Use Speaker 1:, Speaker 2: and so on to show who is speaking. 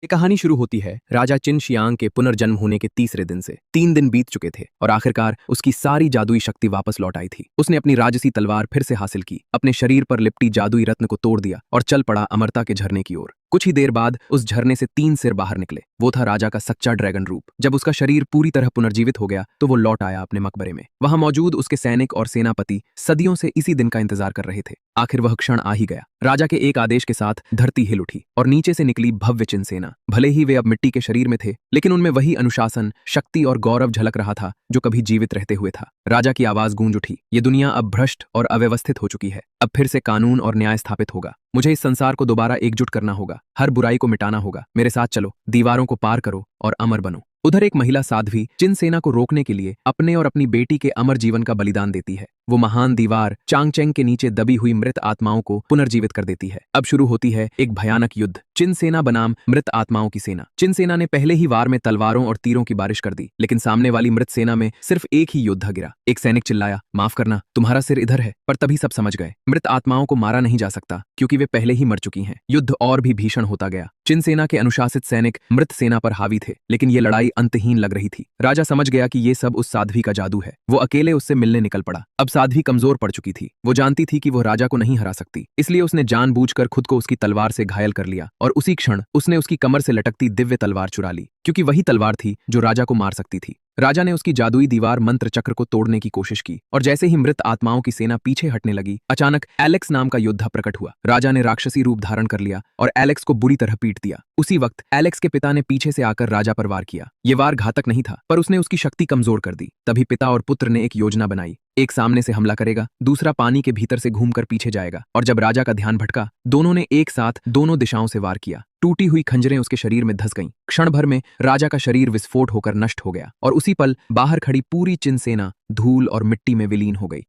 Speaker 1: ये कहानी शुरू होती है राजा चिन शियांग के पुनर्जन्म होने के तीसरे दिन से। 3 दिन बीत चुके थे और आखिरकार उसकी सारी जादुई शक्ति वापस लौट आई थी। उसने अपनी राजसी तलवार फिर से हासिल की, अपने शरीर पर लिपटी जादुई रत्न को तोड़ दिया और चल पड़ा अमरता के झरने की ओर। कुछ ही देर बाद उस झरने से 3 सिर बाहर निकले। वो था राजा का सच्चा ड्रैगन रूप। जब उसका शरीर पूरी तरह पुनर्जीवित हो गया तो वो लौट आया अपने मकबरे में। वहां मौजूद उसके सैनिक और सेनापति सदियों से इसी दिन का इंतजार कर रहे थे। आखिर वह क्षण आ ही गया। राजा के एक आदेश के साथ धरती हिल उठी और नीचे से निकली भव्य चिन सेना। भले ही वे अब मिट्टी के शरीर में थे, लेकिन उनमें वही अनुशासन, शक्ति और गौरव झलक रहा था जो कभी जीवित रहते हुए था। राजा की आवाज गूंज उठी, ये दुनिया अब भ्रष्ट और अव्यवस्थित हो चुकी है। अब फिर से कानून और न्याय स्थापित होगा। मुझे इस संसार को दोबारा एकजुट करना होगा, हर बुराई को मिटाना होगा। मेरे साथ चलो, दीवारों को पार करो और अमर बनो। उधर एक महिला साध्वी चिन सेना को रोकने के लिए अपने और अपनी बेटी के अमर जीवन का बलिदान देती है। वो महान दीवार चांगचेंग के नीचे दबी हुई मृत आत्माओं को पुनर्जीवित कर देती है। अब शुरू होती है एक भयानक युद्ध, चिन सेना बनाम मृत आत्माओं की सेना। चिन सेना ने पहले ही वार में तलवारों और तीरों की बारिश कर दी, लेकिन सामने वाली मृत सेना में सिर्फ एक ही योद्धा गिरा। एक सैनिक चिल्लाया, माफ करना, तुम्हारा सिर इधर है। पर तभी सब समझ गए, मृत आत्माओं को मारा नहीं जा सकता क्योंकि वे पहले ही मर चुकी हैं। युद्ध और भी भीषण होता गया। चिन सेना के अनुशासित सैनिक मृत सेना पर हावी थे, लेकिन ये लड़ाई अंतहीन लग रही थी। राजा समझ गया कि ये सब उस साध्वी का जादू है। वो अकेले उससे मिलने निकल पड़ा। अब साध्वी कमजोर पड़ चुकी थी। वो जानती थी कि वो राजा को नहीं हरा सकती, इसलिए उसने जानबूझकर खुद को उसकी तलवार से घायल कर लिया और उसी क्षण उसने उसकी कमर से लटकती दिव्य तलवार चुरा ली, क्योंकि वही तलवार थी जो राजा को मार सकती थी। राजा ने उसकी जादुई दीवार मंत्र चक्र को तोड़ने की कोशिश की और जैसे ही मृत आत्माओं की सेना पीछे हटने लगी, अचानक एलेक्स नाम का योद्धा प्रकट हुआ। राजा ने राक्षसी रूप धारण कर लिया और एलेक्स को बुरी तरह पीट दिया। उसी वक्त एलेक्स के पिता ने पीछे से आकर राजा पर वार किया। ये वार घातक नहीं था, पर उसने उसकी शक्ति कमजोर कर दी। तभी पिता और पुत्र ने एक योजना बनाई। एक सामने से हमला करेगा, दूसरा पानी के भीतर से घूमकर पीछे जाएगा। और जब राजा का ध्यान भटका, दोनों ने एक साथ दोनों दिशाओं से वार किया। टूटी हुई खंजरें उसके शरीर में धंस गईं। क्षण भर में राजा का शरीर विस्फोट होकर नष्ट हो गया और उसी पल बाहर खड़ी पूरी चिन सेना धूल और मिट्टी में विलीन हो गई।